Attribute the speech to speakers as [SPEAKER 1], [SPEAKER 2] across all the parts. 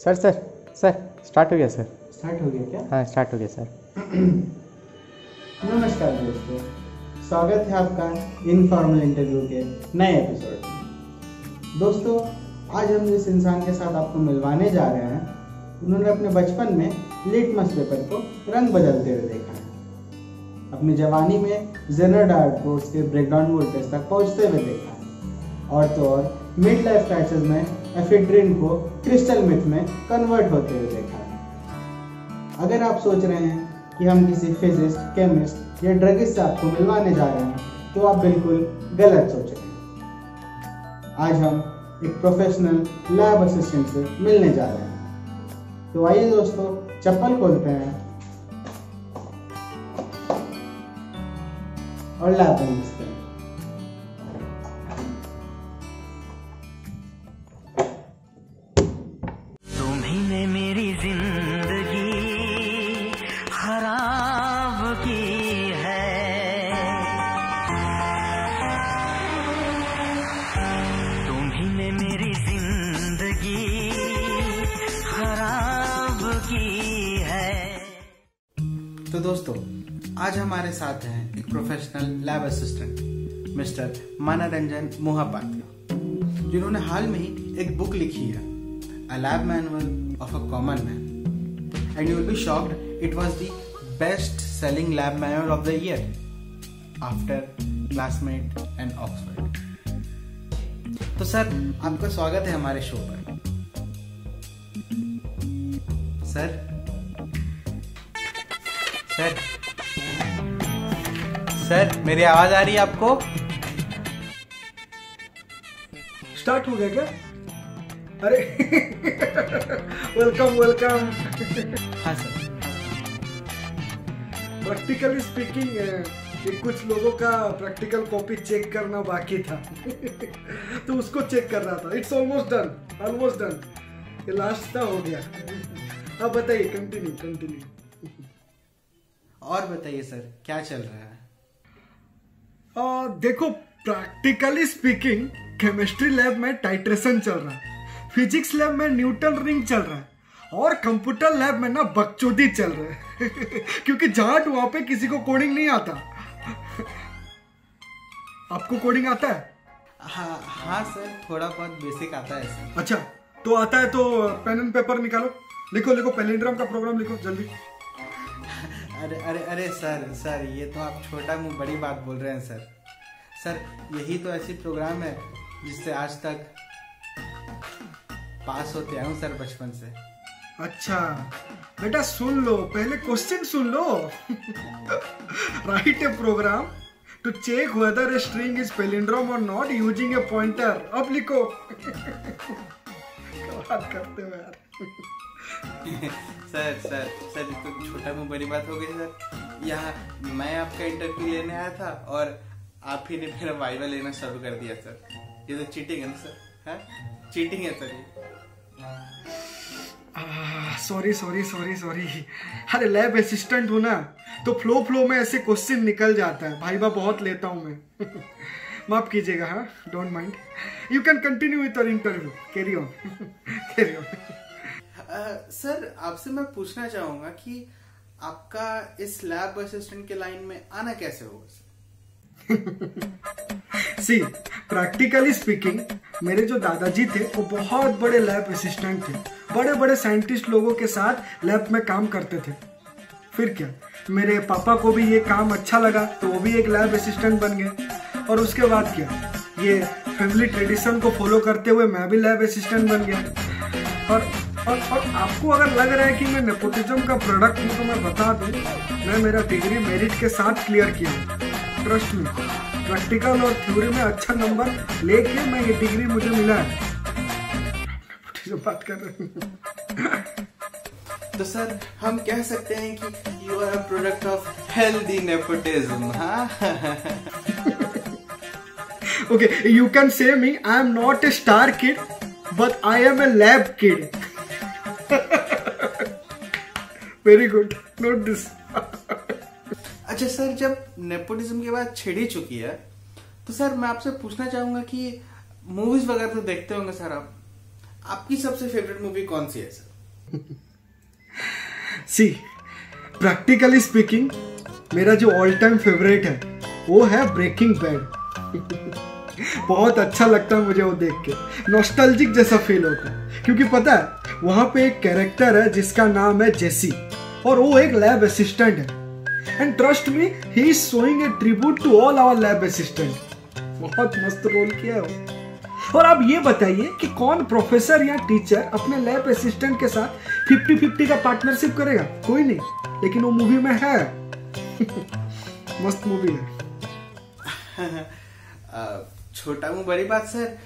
[SPEAKER 1] Sir sir sir start हो गया sir.
[SPEAKER 2] Start हो गया क्या?
[SPEAKER 1] हाँ स्टार्ट हो गया सर।
[SPEAKER 2] नमस्कार दोस्तों, स्वागत है आपका इनफॉर्मल इंटरव्यू के नए एपिसोड में। दोस्तों, आज हम जिस इंसान के साथ आपको मिलवाने जा रहे हैं, उन्होंने अपने बचपन में लिटमस पेपर को रंग बदलते हुए देखा है, अपनी जवानी में जेनर डार्ट को उसके ब्रेकडाउन वोल्टेज तक पहुंचते हुए देखा है, और तो और मिड लाइफ क्राइसिस में एफेड्रिन को क्रिस्टल मिथ में कन्वर्ट होते हुए देखा है। अगर आप सोच रहे हैं कि हम किसी फिजिस्ट, केमिस्ट या ड्रगिस्ट से आपको मिलवाने जा रहे हैं, तो आप बिल्कुल गलत सोच रहे हैं। आज हम एक प्रोफेशनल लैब असिस्टेंट से मिलने जा रहे हैं। तो आइए दोस्तों, चप्पल खोलते हैं और लैब में घुसते हैं।
[SPEAKER 3] तुम्ही मेरी जिंदगी खराब की है, तुम्ही मेरी जिंदगी खराब की है।
[SPEAKER 2] तो दोस्तों, आज हमारे साथ हैं एक प्रोफेशनल लैब असिस्टेंट मिस्टर मनोरंजन मोहापात्र, जिन्होंने हाल में ही एक बुक लिखी है, A Lab Manual of a Common Man, and you will be shocked it was the best-selling lab manual of the year after Classmate and Oxford. तो सर, आपका स्वागत है हमारे शो पर। सर सर सर मेरी आवाज आ रही है आपको?
[SPEAKER 4] स्टार्ट हो गया क्या? अरे वेलकम वेलकम।
[SPEAKER 2] हाँ सर।
[SPEAKER 4] प्रैक्टिकली स्पीकिंग, ये कुछ लोगों का प्रैक्टिकल कॉपी चेक करना बाकी था तो उसको चेक कर रहा था। It's almost done. ये लास्ट था, हो गया। अब बताइए, कंटिन्यू।
[SPEAKER 2] और बताइए सर, क्या चल रहा है?
[SPEAKER 4] देखो, प्रैक्टिकली स्पीकिंग केमिस्ट्री लैब में टाइट्रेशन चल रहा है, फिजिक्स लैब में न्यूटन रिंग चल रहा है, और कंप्यूटर लैब में ना बकचोदी चल रहा है क्योंकि जाट वहां पे किसी को कोडिंग नहीं आता। आपको कोडिंग आता है?
[SPEAKER 2] हाँ सर, थोड़ा बहुत बेसिक आता है सर।
[SPEAKER 4] अच्छा, तो आता है तो पेन एंड पेपर निकालो, लिखो पैलिंड्रोम का प्रोग्राम लिखो जल्दी।
[SPEAKER 2] अरे सर, ये तो आप छोटा मुंह बड़ी बात बोल रहे हैं सर, यही तो ऐसी प्रोग्राम है जिससे आज तक पास होते आया हूँ सर, बचपन से।
[SPEAKER 4] अच्छा बेटा, सुन लो, पहले क्वेश्चन सुन लो। Write a program to check whether a string is palindrome और नॉट यूजिंग ए पॉइंटर। अब लिखो। क्या बात करते हो यार।
[SPEAKER 2] सर ये तो छोटा मुंह बड़ी बात हो गई सर। यहाँ मैं आपका इंटरव्यू लेने आया था और आप ही ने मेरा वाइवा लेना शुरू कर दिया सर। ये तो चीटिंग है ना सर? हाँ, चीटिंग है सर ये।
[SPEAKER 4] सॉरी। अरे लैब असिस्टेंट हूं ना, तो फ्लो में ऐसे क्वेश्चन निकल जाता है। भाई बहुत लेता हूं मैं। माफ कीजिएगा। हाँ, don't mind. You can continue with your interview. Carry on.
[SPEAKER 2] Sir, आपसे मैं पूछना चाहूंगा कि आपका इस लैब असिस्टेंट के लाइन में आना कैसे होगा सर?
[SPEAKER 4] सी, प्रैक्टिकली स्पीकिंग, मेरे जो दादाजी थे वो बहुत बड़े लैब असिस्टेंट थे, बड़े साइंटिस्ट लोगों के साथ लैब में काम करते थे। फिर क्या, मेरे पापा को भी ये काम अच्छा लगा तो वो भी एक लैब असिस्टेंट बन गए, और उसके बाद क्या, ये फैमिली ट्रेडिशन को फॉलो करते हुए मैं भी लैब असिस्टेंट बन गया। और आपको अगर लग रहा है कि मैं नेपोटिज्म का प्रोडक्ट हूँ, तो मैं बता दूं, मैं मेरा डिग्री मेरिट के साथ क्लियर किया। ट्रस्ट मी, प्रैक्टिकल और थ्योरी में अच्छा नंबर लेके मैं ये डिग्री मुझे मिला है। बात कर रहे हैं।
[SPEAKER 2] तो सर, हम कह सकते हैं कि you are a product of healthy nepotism. हाँ।
[SPEAKER 4] Okay, you can say me I am not a star kid, but I am a lab kid. Very good, note this.
[SPEAKER 2] अच्छा सर, जब नेपोटिज्म की बात छिड़ ही चुकी है, तो सर मैं आपसे पूछना चाहूंगा कि मूवीज वगैरह तो देखते होंगे सर आप, आपकी सबसे फेवरेट मूवी कौन सी है सर?
[SPEAKER 4] सी प्रैक्टिकली स्पीकिंग मेरा जो ऑल टाइम फेवरेट है वो है ब्रेकिंग बैड। बहुत अच्छा लगता है मुझे वो देख के, नॉस्टैल्जिक जैसा फील होता है। क्योंकि पता है वहां पे एक कैरेक्टर है जिसका नाम है जेसी और वो एक लैब असिस्टेंट है। And trust me, he is showing a tribute to all our lab assistant. बहुत मस्त रोल किया है वो। और आप ये बताइए कि कौन प्रोफेसर या टीचर अपने लैब असिस्टेंट के साथ 50-50 का पार्टनरशिप करेगा? कोई नहीं, लेकिन वो मूवी में है। मस्त मूवी है।
[SPEAKER 2] छोटा मुंह बड़ी बात सर,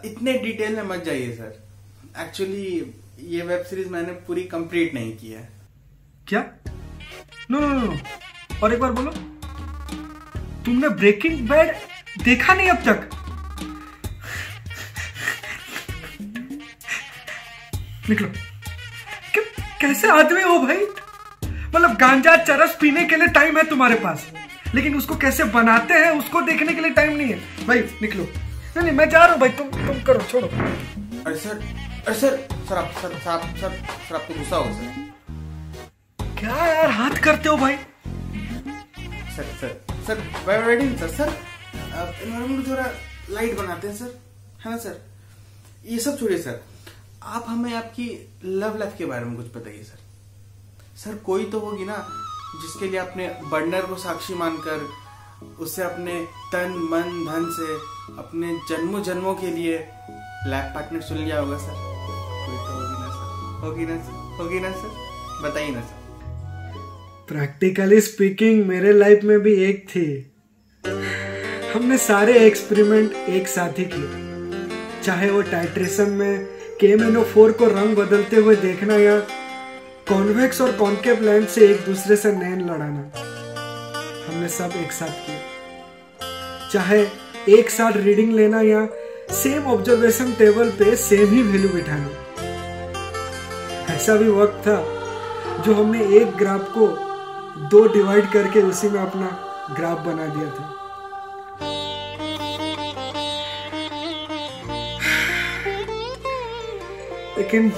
[SPEAKER 2] इतने डिटेल में मत जाइए सर। एक्चुअली ये वेब सीरीज मैंने पूरी कंप्लीट नहीं की है।
[SPEAKER 4] क्या? नो नो नो, और एक बार बोलो। तुमने ब्रेकिंग बैड देखा नहीं अब तक? निकलो। कैसे आदमी हो भाई? मतलब गांजा चरस पीने के लिए टाइम है तुम्हारे पास, लेकिन उसको कैसे बनाते हैं उसको देखने के लिए टाइम नहीं है भाई। निकलो। नहीं मैं जा रहा हूं भाई, तुम करो, छोड़ो।
[SPEAKER 2] अरे सर आप तो गुस्सा हो सर।
[SPEAKER 4] क्या यार हाथ करते हो भाई?
[SPEAKER 2] सर वेडिंग सर एनवायरमेंट थोड़ा लाइट बनाते हैं सर, है ना सर? ये सब छोड़िए सर, आप हमें आपकी लव लाइफ के बारे में कुछ बताइए सर। सर कोई तो होगी ना जिसके लिए आपने बर्नर को साक्षी मानकर उससे अपने तन मन धन से अपने जन्मों जन्मों के लिए लैब पार्टनर चुन लिया होगा सर। कोई तो होगी ना सर, होगी ना सर, बताइए ना सर।
[SPEAKER 4] प्रैक्टिकली स्पीकिंग मेरे लाइफ में भी एक थी। हमने सारे एक्सपेरिमेंट एक साथ ही किए, चाहे वो टाइट्रेशन में KMnO4 को रंग बदलते हुए देखना या कॉन्वेक्स और कॉन्केव लेंस से एक दूसरे से नैन लड़ाना। हमने सब एक साथ किया, चाहे एक साथ रीडिंग लेना या सेम ऑब्जर्वेशन टेबल पे सेम ही वैल्यू बिठाना। ऐसा भी वक्त था जो हमने एक ग्राफ को 2 डिवाइड करके उसी में अपना ग्राफ बना दिया था। लेकिन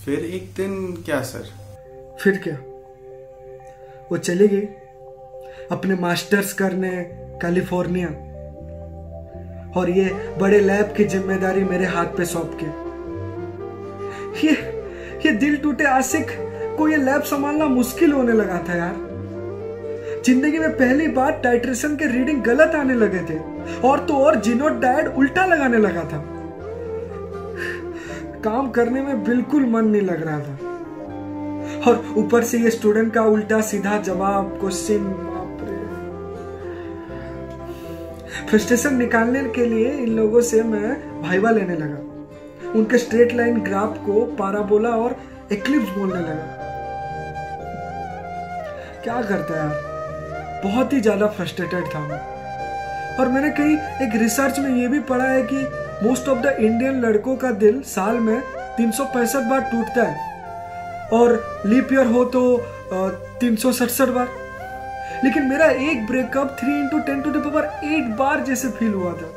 [SPEAKER 2] फिर एक दिन क्या सर?
[SPEAKER 4] फिर क्या, वो चली गई अपने मास्टर्स करने कैलिफोर्निया, और ये बड़े लैब की जिम्मेदारी मेरे हाथ पे सौंप के। ये दिल टूटे आशिक को ये लैब संभालना मुश्किल होने लगा था यार। जिंदगी में पहली बार टाइट्रेशन के रीडिंग गलत आने लगे थे, और तो और जीनोट डायट उल्टा लगाने लगा था। काम करने में बिल्कुल मन नहीं लग रहा था, और ऊपर से ये स्टूडेंट का उल्टा सीधा जवाब, क्वेश्चन। बाप रे। फ्रस्ट्रेशन निकालने के लिए इन लोगों से मैं वाइवा लेने लगा। उनके स्ट्रेट लाइन ग्राफ को पाराबोला और एक्लिप्स बोलने लगा। क्या करता यार, बहुत ही ज्यादा फ्रस्ट्रेटेड था मैं। और मैंने कहीं एक रिसर्च में ये भी पढ़ा है कि मोस्ट ऑफ द इंडियन लड़कों का दिल साल में 365 बार टूटता है, और लीप ईयर हो तो 367 बार। लेकिन मेरा एक ब्रेकअप 3 × 10⁸ बार जैसे फील हुआ था।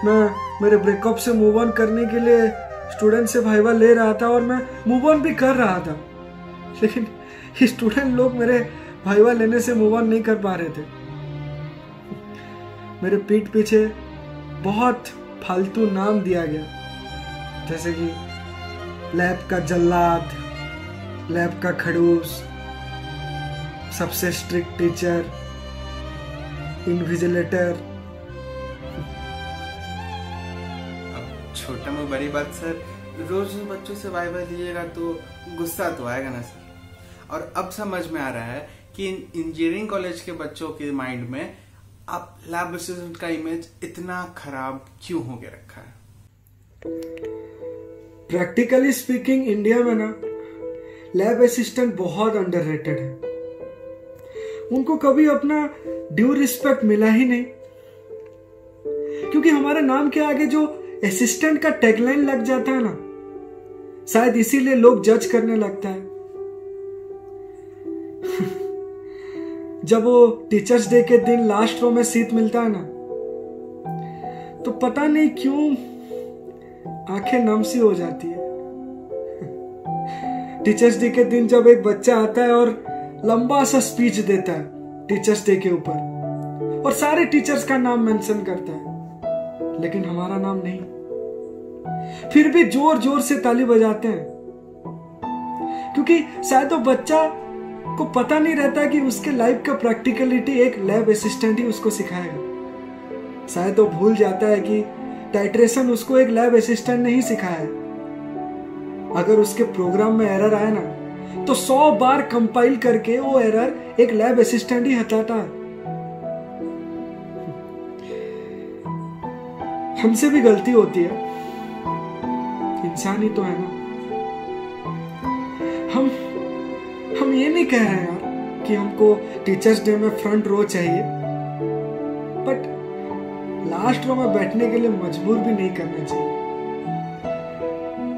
[SPEAKER 4] मैं मेरे ब्रेकअप से मूव ऑन करने के लिए स्टूडेंट से वाइवा ले रहा था, और मैं मूव ऑन भी कर रहा था, लेकिन स्टूडेंट लोग मेरे वाइवा लेने से मूव ऑन नहीं कर पा रहे थे। मेरे पीठ पीछे बहुत फालतू नाम दिया गया, जैसे कि लैब का जल्लाद, लैब का खड़ूस, सबसे स्ट्रिक्ट टीचर, इन्विजिलेटर।
[SPEAKER 2] अब छोटा में बड़ी बात सर, रोज बच्चों से वाइवा लीजिएगा तो गुस्सा तो आएगा ना सर। और अब समझ में आ रहा है कि इंजीनियरिंग कॉलेज के बच्चों के माइंड में आप लैब असिस्टेंट का इमेज इतना खराब क्यों हो के रखा है?
[SPEAKER 4] प्रैक्टिकली स्पीकिंग इंडिया में ना लैब असिस्टेंट बहुत अंडररेटेड है। उनको कभी अपना ड्यू रिस्पेक्ट मिला ही नहीं, क्योंकि हमारे नाम के आगे जो असिस्टेंट का टैगलाइन लग जाता है ना, शायद इसीलिए लोग जज करने लगता है। जब वो टीचर्स डे के दिन लास्ट रो में सीट मिलता है ना, तो पता नहीं क्यों आंखें नम सी हो जाती है। टीचर्स डे के दिन जब एक बच्चा आता है और लंबा सा स्पीच देता है टीचर्स डे के ऊपर और सारे टीचर्स का नाम मेंशन करता है, लेकिन हमारा नाम नहीं, फिर भी जोर जोर से ताली बजाते हैं, क्योंकि शायद वो बच्चा को पता नहीं रहता कि उसके लाइफ का प्रैक्टिकलिटी एक लैब असिस्टेंट ही उसको सिखाएगा। शायद वो भूल जाता है कि टाइट्रेशन उसको एक लैब असिस्टेंट ने ही सिखाया है। अगर उसके प्रोग्राम में एरर आए ना, तो 100 बार कंपाइल करके वो एरर एक लैब असिस्टेंट ही हटाता है। हमसे भी गलती होती है, इंसान ही तो है ना। हम ये नहीं कह रहे हैं यार कि हमको टीचर्स डे में फ्रंट रो चाहिए, बट लास्ट रो में बैठने के लिए मजबूर भी नहीं करना चाहिए।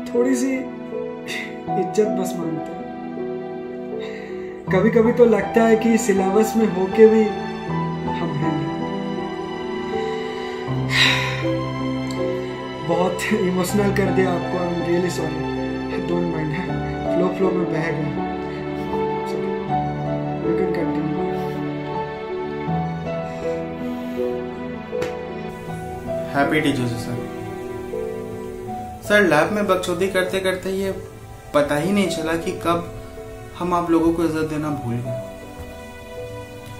[SPEAKER 4] थोड़ी सी इज्जत बस मांगते हैं। कभी कभी तो लगता है कि सिलेबस में होके भी हम हैं नहीं। बहुत इमोशनल कर दिया आपको, I am really sorry, don't mind. Flow में बह गया। You can continue.
[SPEAKER 2] Happy teachers day sir. Sir lab में बकचोदी करते करते ये पता ही नहीं चला कि कब हम आप लोगों को इज्जत देना भूल गए।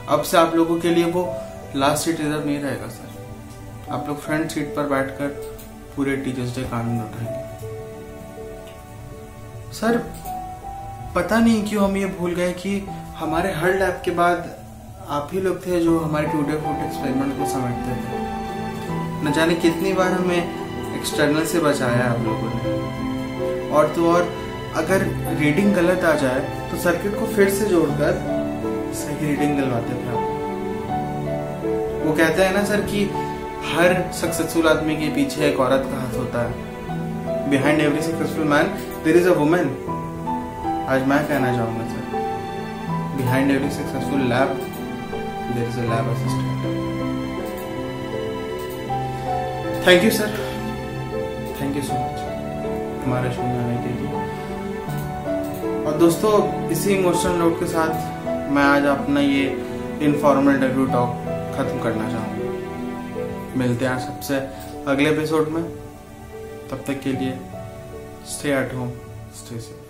[SPEAKER 2] अब से आप लोगों के लिए वो लास्ट सीट रिजर्व नहीं रहेगा सर। आप लोग फ्रंट सीट पर बैठकर पूरे टीचर्स डे का आनंद उठाएंगे। सर पता नहीं क्यों हम ये भूल गए कि हमारे हर लैब के बाद आप ही लोग थे जो हमारे टूटे फूटे एक्सपेरिमेंट को समेटते थे। न जाने कितनी बार हमें एक्सटर्नल से बचाया आप लोगों ने। और तो और अगर रीडिंग गलत आ जाए तो सर्किट को फिर से जोड़कर सही रीडिंग दिलवाते थे आप। वो कहते हैं ना सर कि हर सक्सेसफुल आदमी के पीछे एक औरत का हाथ होता है। Behind every successful man there is a woman. आज मैं कहना चाहूंगा sir, behind every successful lab there is a lab assistant. Thank you sir, thank you so much हमारे शो में आने के लिए। और दोस्तों इसी इमोशनल नोट के साथ मैं आज अपना ये इनफॉर्मल इंटरव्यू टॉक खत्म करना चाहूंगा। मिलते हैं सबसे अगले एपिसोड में। तब तक के लिए stay at home, stay safe.